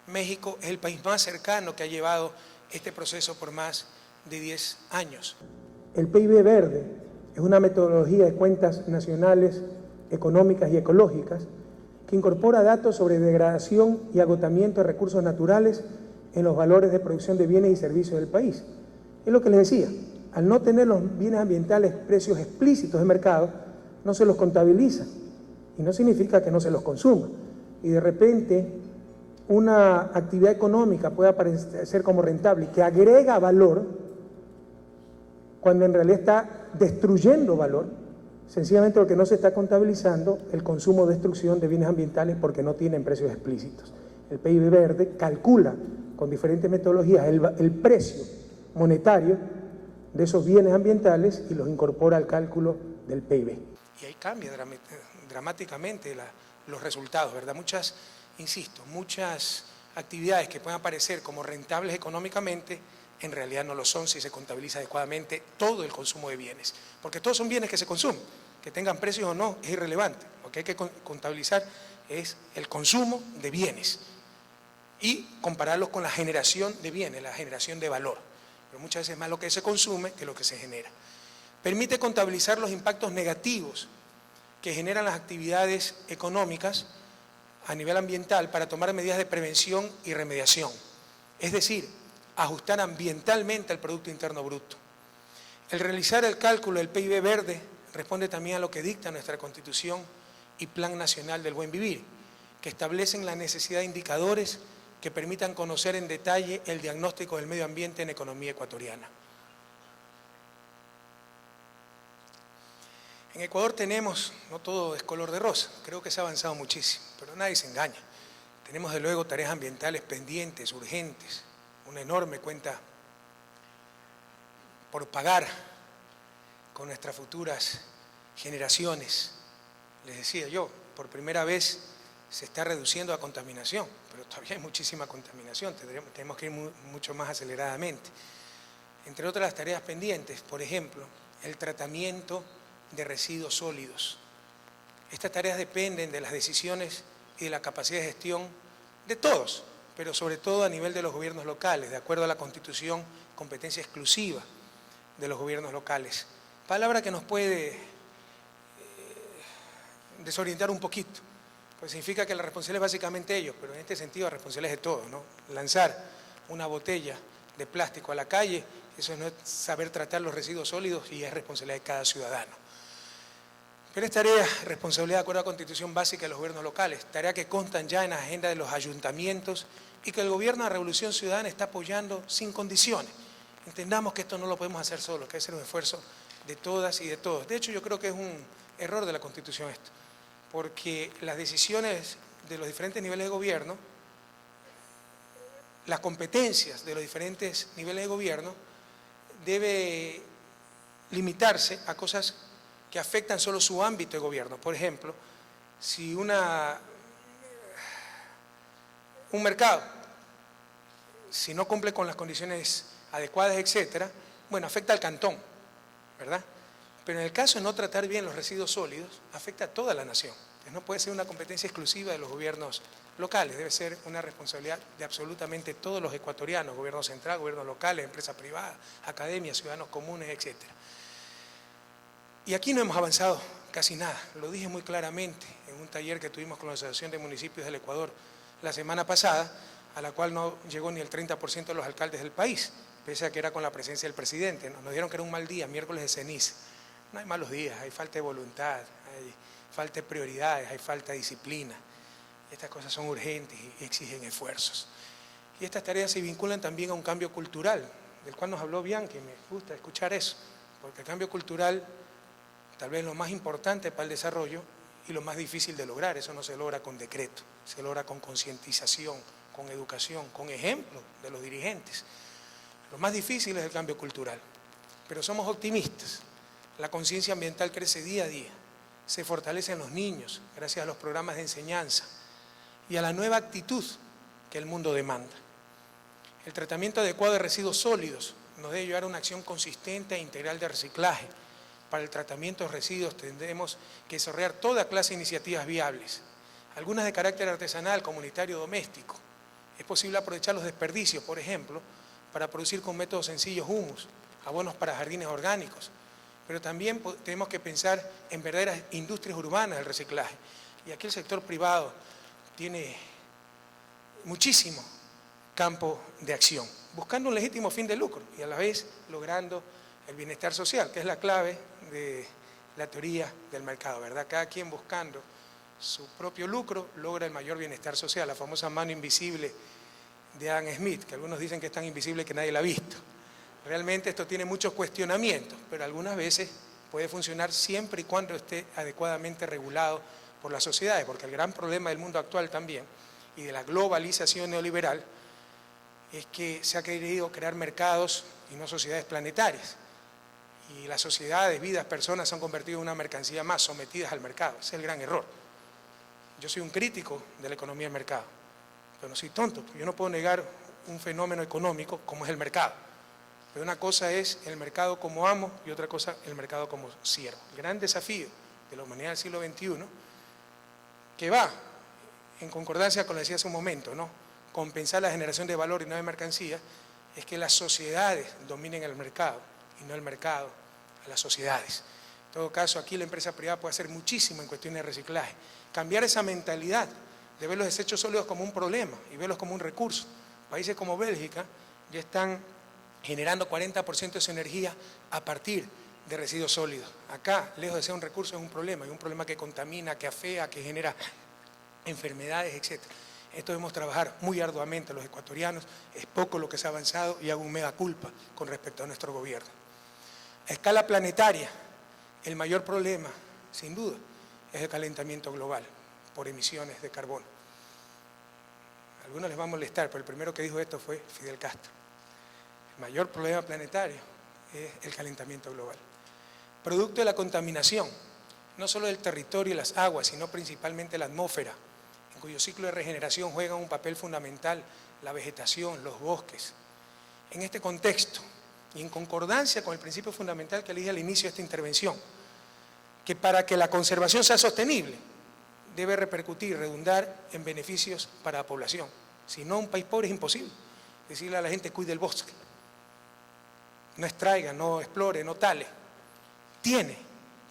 México es el país más cercano que ha llevado este proceso por más de 10 años. El PIB verde es una metodología de cuentas nacionales, económicas y ecológicas que incorpora datos sobre degradación y agotamiento de recursos naturales en los valores de producción de bienes y servicios del país. Es lo que les decía, al no tener los bienes ambientales precios explícitos de mercado, no se los contabiliza y no significa que no se los consuma. Y de repente una actividad económica puede aparecer como rentable y que agrega valor cuando en realidad está destruyendo valor, sencillamente porque no se está contabilizando el consumo o destrucción de bienes ambientales porque no tienen precios explícitos. El PIB verde calcula con diferentes metodologías el precio monetario de esos bienes ambientales y los incorpora al cálculo del PIB. Y ahí cambia dramáticamente los resultados, ¿verdad? Muchas actividades que puedan parecer como rentables económicamente, en realidad no lo son si se contabiliza adecuadamente todo el consumo de bienes. Porque todos son bienes que se consumen, que tengan precios o no, es irrelevante. Lo que hay que contabilizar es el consumo de bienes y compararlos con la generación de bienes, la generación de valor. Pero muchas veces es más lo que se consume que lo que se genera. Permite contabilizar los impactos negativos que generan las actividades económicas a nivel ambiental para tomar medidas de prevención y remediación. Es decir, ajustar ambientalmente al Producto Interno Bruto. El realizar el cálculo del PIB verde responde también a lo que dicta nuestra Constitución y Plan Nacional del Buen Vivir, que establecen la necesidad de indicadores que permitan conocer en detalle el diagnóstico del medio ambiente en economía ecuatoriana. En Ecuador tenemos, no todo es color de rosa, creo que se ha avanzado muchísimo, pero nadie se engaña. Tenemos de luego tareas ambientales pendientes, urgentes, una enorme cuenta por pagar con nuestras futuras generaciones. Les decía yo, por primera vez se está reduciendo la contaminación, pero todavía hay muchísima contaminación, tenemos que ir mucho más aceleradamente. Entre otras tareas pendientes, por ejemplo, el tratamiento de residuos sólidos. Estas tareas dependen de las decisiones y de la capacidad de gestión de todos, pero sobre todo a nivel de los gobiernos locales, de acuerdo a la Constitución, competencia exclusiva de los gobiernos locales. Palabra que nos puede desorientar un poquito, pues significa que la responsabilidad es básicamente ellos, pero en este sentido la responsabilidad es de todos, ¿no? Lanzar una botella de plástico a la calle, eso no es saber tratar los residuos sólidos y es responsabilidad de cada ciudadano. Pero es tarea, responsabilidad de acuerdo a la Constitución básica de los gobiernos locales, tarea que constan ya en la agenda de los ayuntamientos y que el gobierno de la Revolución Ciudadana está apoyando sin condiciones. Entendamos que esto no lo podemos hacer solos, que debe ser un esfuerzo de todas y de todos. De hecho, yo creo que es un error de la Constitución esto, porque las decisiones de los diferentes niveles de gobierno, las competencias de los diferentes niveles de gobierno, debe limitarse a cosas que afectan solo su ámbito de gobierno. Por ejemplo, si un mercado, si no cumple con las condiciones adecuadas, etcétera, bueno, afecta al cantón, ¿verdad? Pero en el caso de no tratar bien los residuos sólidos, afecta a toda la nación. Entonces, no puede ser una competencia exclusiva de los gobiernos locales, debe ser una responsabilidad de absolutamente todos los ecuatorianos, gobierno central, gobiernos locales, empresas privadas, academias, ciudadanos comunes, etcétera. Y aquí no hemos avanzado casi nada, lo dije muy claramente en un taller que tuvimos con la Asociación de Municipios del Ecuador la semana pasada, a la cual no llegó ni el 30% de los alcaldes del país, pese a que era con la presencia del presidente. Nos dijeron que era un mal día, miércoles de ceniza. No hay malos días, hay falta de voluntad, hay falta de prioridades, hay falta de disciplina. Estas cosas son urgentes y exigen esfuerzos. Y estas tareas se vinculan también a un cambio cultural, del cual nos habló Bianchi, me gusta escuchar eso, porque el cambio cultural tal vez lo más importante para el desarrollo y lo más difícil de lograr. Eso no se logra con decreto, se logra con concientización, con educación, con ejemplo de los dirigentes. Lo más difícil es el cambio cultural, pero somos optimistas. La conciencia ambiental crece día a día, se fortalece en los niños gracias a los programas de enseñanza y a la nueva actitud que el mundo demanda. El tratamiento adecuado de residuos sólidos nos debe llevar a una acción consistente e integral de reciclaje. Para el tratamiento de residuos tendremos que desarrollar toda clase de iniciativas viables, algunas de carácter artesanal, comunitario, doméstico. Es posible aprovechar los desperdicios, por ejemplo, para producir con métodos sencillos humus, abonos para jardines orgánicos, pero también tenemos que pensar en verdaderas industrias urbanas del reciclaje. Y aquí el sector privado tiene muchísimo campo de acción, buscando un legítimo fin de lucro y a la vez logrando el bienestar social, que es la clave de la teoría del mercado, ¿verdad? Cada quien buscando su propio lucro logra el mayor bienestar social, la famosa mano invisible de Adam Smith, que algunos dicen que es tan invisible que nadie la ha visto. Realmente esto tiene muchos cuestionamientos, pero algunas veces puede funcionar siempre y cuando esté adecuadamente regulado por las sociedades, porque el gran problema del mundo actual también y de la globalización neoliberal es que se ha querido crear mercados y no sociedades planetarias. Y las sociedades, vidas, personas se han convertido en una mercancía más sometidas al mercado. Ese es el gran error. Yo soy un crítico de la economía de mercado, Pero no soy tonto, porque yo no puedo negar un fenómeno económico como es el mercado. Pero una cosa es el mercado como amo y otra cosa el mercado como siervo. El gran desafío de la humanidad del siglo XXI, que va en concordancia con lo que decía hace un momento, ¿no? Compensar la generación de valor y no de mercancía, es que las sociedades dominen el mercado y no el mercado a las sociedades. En todo caso, aquí la empresa privada puede hacer muchísimo en cuestiones de reciclaje. Cambiar esa mentalidad de ver los desechos sólidos como un problema y verlos como un recurso. Países como Bélgica ya están generando 40% de su energía a partir de residuos sólidos. Acá, lejos de ser un recurso, es un problema que contamina, que afea, que genera enfermedades, etc. Esto debemos trabajar muy arduamente los ecuatorianos, es poco lo que se ha avanzado y hago un mea culpa con respecto a nuestro gobierno. A escala planetaria, el mayor problema, sin duda, es el calentamiento global por emisiones de carbono. A algunos les va a molestar, pero el primero que dijo esto fue Fidel Castro. El mayor problema planetario es el calentamiento global. Producto de la contaminación, no solo del territorio y las aguas, sino principalmente la atmósfera, en cuyo ciclo de regeneración juegan un papel fundamental la vegetación, los bosques. En este contexto, y en concordancia con el principio fundamental que le dije al inicio de esta intervención, que para que la conservación sea sostenible, debe repercutir, redundar en beneficios para la población. Si no, un país pobre es imposible decirle a la gente cuide el bosque, no extraiga, no explore, no tale. Tiene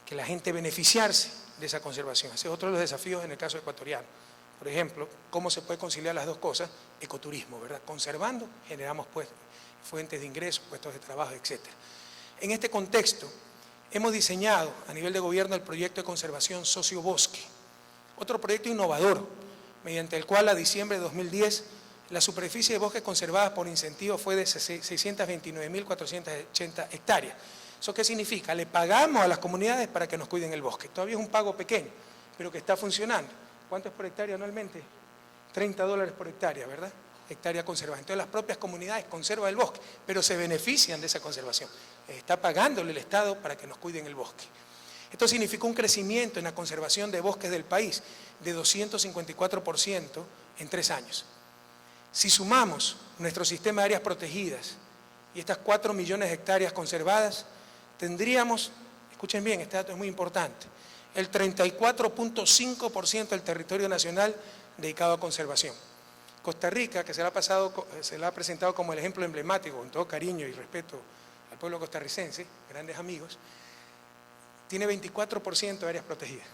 que la gente beneficiarse de esa conservación. Ese es otro de los desafíos en el caso ecuatoriano. Por ejemplo, ¿cómo se puede conciliar las dos cosas? Ecoturismo, ¿verdad? Conservando, generamos pues fuentes de ingresos, puestos de trabajo, etc. En este contexto, hemos diseñado a nivel de gobierno el proyecto de conservación Sociobosque, otro proyecto innovador, mediante el cual a diciembre de 2010 la superficie de bosques conservadas por incentivo fue de 629.480 hectáreas. ¿Eso qué significa? Le pagamos a las comunidades para que nos cuiden el bosque. Todavía es un pago pequeño, pero que está funcionando. ¿Cuánto es por hectárea anualmente? $30 por hectárea, ¿verdad? Hectárea conservada. Entonces las propias comunidades conservan el bosque, pero se benefician de esa conservación. Está pagándole el Estado para que nos cuiden el bosque. Esto significó un crecimiento en la conservación de bosques del país de 254% en 3 años. Si sumamos nuestro sistema de áreas protegidas y estas 4 millones de hectáreas conservadas, tendríamos, escuchen bien, este dato es muy importante, el 34.5% del territorio nacional dedicado a conservación. Costa Rica, que se la ha presentado como el ejemplo emblemático, con todo cariño y respeto al pueblo costarricense, grandes amigos, tiene 24% de áreas protegidas.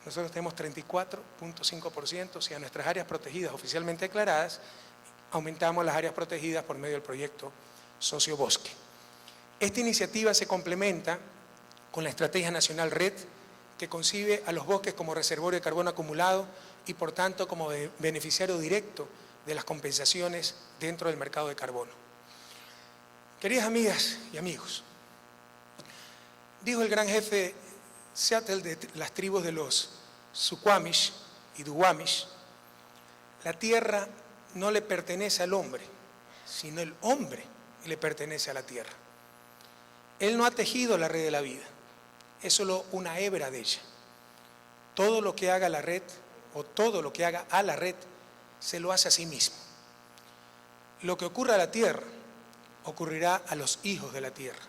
Nosotros tenemos 34.5%, o sea, nuestras áreas protegidas oficialmente declaradas, aumentamos las áreas protegidas por medio del proyecto Sociobosque. Esta iniciativa se complementa con la Estrategia Nacional RED, que concibe a los bosques como reservorio de carbono acumulado y por tanto como beneficiario directo de las compensaciones dentro del mercado de carbono. Queridas amigas y amigos, dijo el gran jefe Seattle de las tribus de los Suquamish y Duwamish, la tierra no le pertenece al hombre, sino el hombre le pertenece a la tierra. Él no ha tejido la red de la vida, es solo una hebra de ella. Todo lo que haga la red, o todo lo que haga a la red, se lo hace a sí mismo. Lo que ocurra a la tierra, ocurrirá a los hijos de la tierra.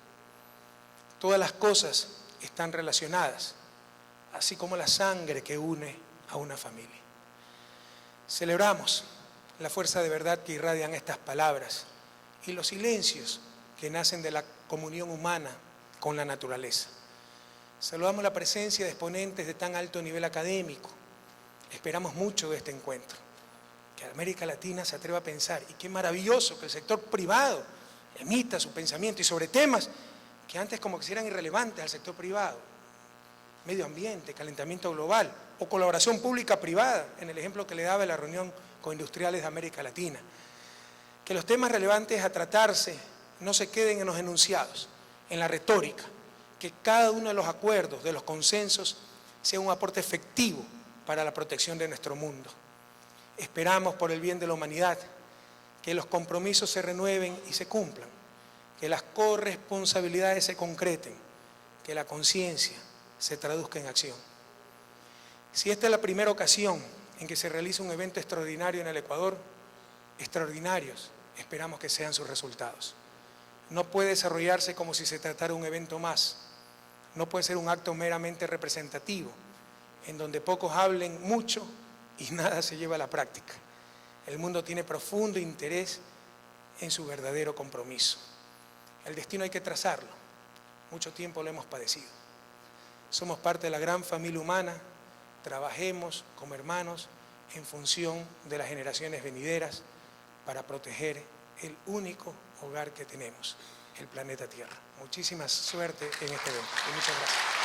Todas las cosas están relacionadas, así como la sangre que une a una familia. Celebramos la fuerza de verdad que irradian estas palabras y los silencios que nacen de la comunión humana con la naturaleza. Saludamos la presencia de exponentes de tan alto nivel académico. Esperamos mucho de este encuentro, que América Latina se atreva a pensar, y qué maravilloso que el sector privado emita su pensamiento y sobre temas que antes como que eran irrelevantes al sector privado, medio ambiente, calentamiento global o colaboración pública-privada, en el ejemplo que le daba en la reunión con industriales de América Latina. Que los temas relevantes a tratarse no se queden en los enunciados, en la retórica, que cada uno de los acuerdos, de los consensos, sea un aporte efectivo para la protección de nuestro mundo. Esperamos por el bien de la humanidad que los compromisos se renueven y se cumplan, que las corresponsabilidades se concreten, que la conciencia se traduzca en acción. Si esta es la primera ocasión en que se realice un evento extraordinario en el Ecuador, extraordinarios esperamos que sean sus resultados. No puede desarrollarse como si se tratara de un evento más, no puede ser un acto meramente representativo, en donde pocos hablen mucho y nada se lleva a la práctica. El mundo tiene profundo interés en su verdadero compromiso. El destino hay que trazarlo, mucho tiempo lo hemos padecido. Somos parte de la gran familia humana, trabajemos como hermanos en función de las generaciones venideras para proteger el único hogar que tenemos, el planeta Tierra. Muchísima suerte en este evento y muchas gracias.